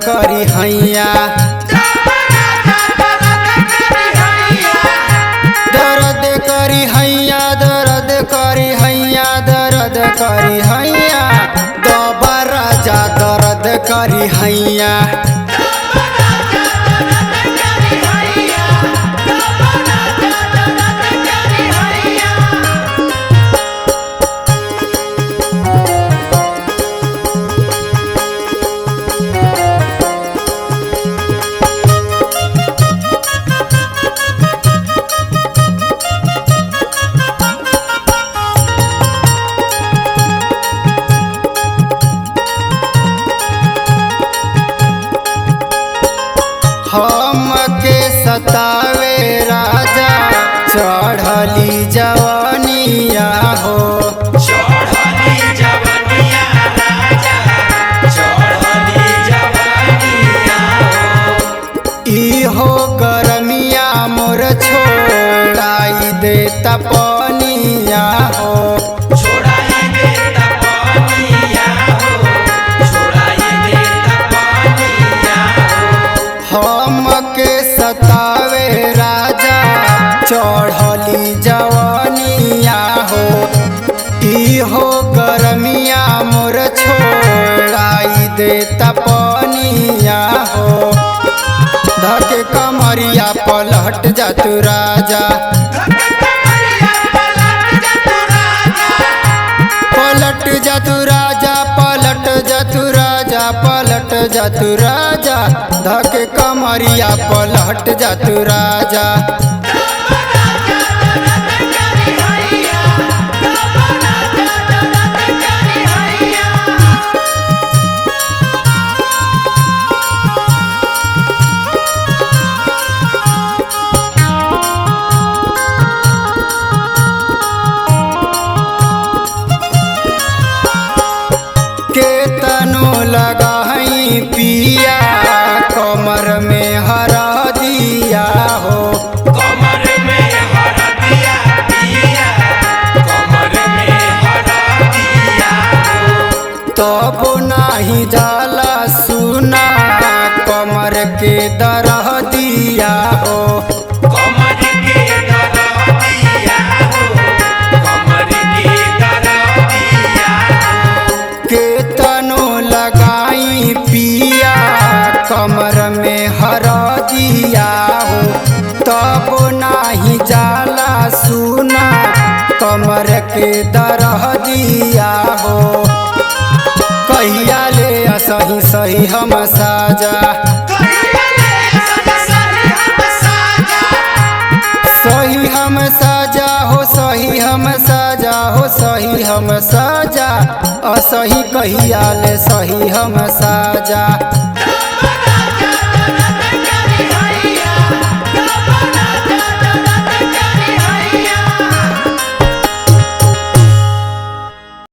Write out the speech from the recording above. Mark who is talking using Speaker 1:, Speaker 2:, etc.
Speaker 1: करी हैया दर्द करी हैया दर्द करी हैया दर्द करी हैया दबा राजा दर्द करी हैया हमके सतावे राजा चढ़ली जवानिया हो
Speaker 2: चढ़ली जवानिया राजा चढ़ली जवानिया
Speaker 1: इहो गरमिया मोर छोड़ाई देता पनिया हो
Speaker 2: छोड़ाई देता पनिया हो छोड़ाई देता पनिया
Speaker 1: हमके सतावे राजा चढ़ली जवानिया हो इहो गरमिया मोर छोड़ाई देता पनिया हो धके कमरिया पलट जातु राजा पलट जातु राजा पलट जातु राजा पलट जातु राजा धके कमरिया पलट जातु राजा केतनो लगाई पिया कमर में हरा दिया हो
Speaker 2: कमर में हरा दिया पिया कमर में हरा दिया
Speaker 1: तब नाही जाला सुना कमर के दरह दिया हो
Speaker 2: कमर के दरा दिया हो कमर के दरा दिया
Speaker 1: केतनो लगाई पिया कमर में हरा दिया हो तब नाही जाला सुना कमर के दरह दिया हो कहिया ले सही सही हम साजा सही हम साजा हो सही हम साजा हो सही हम साजा असही कहिया ले सही हम साजा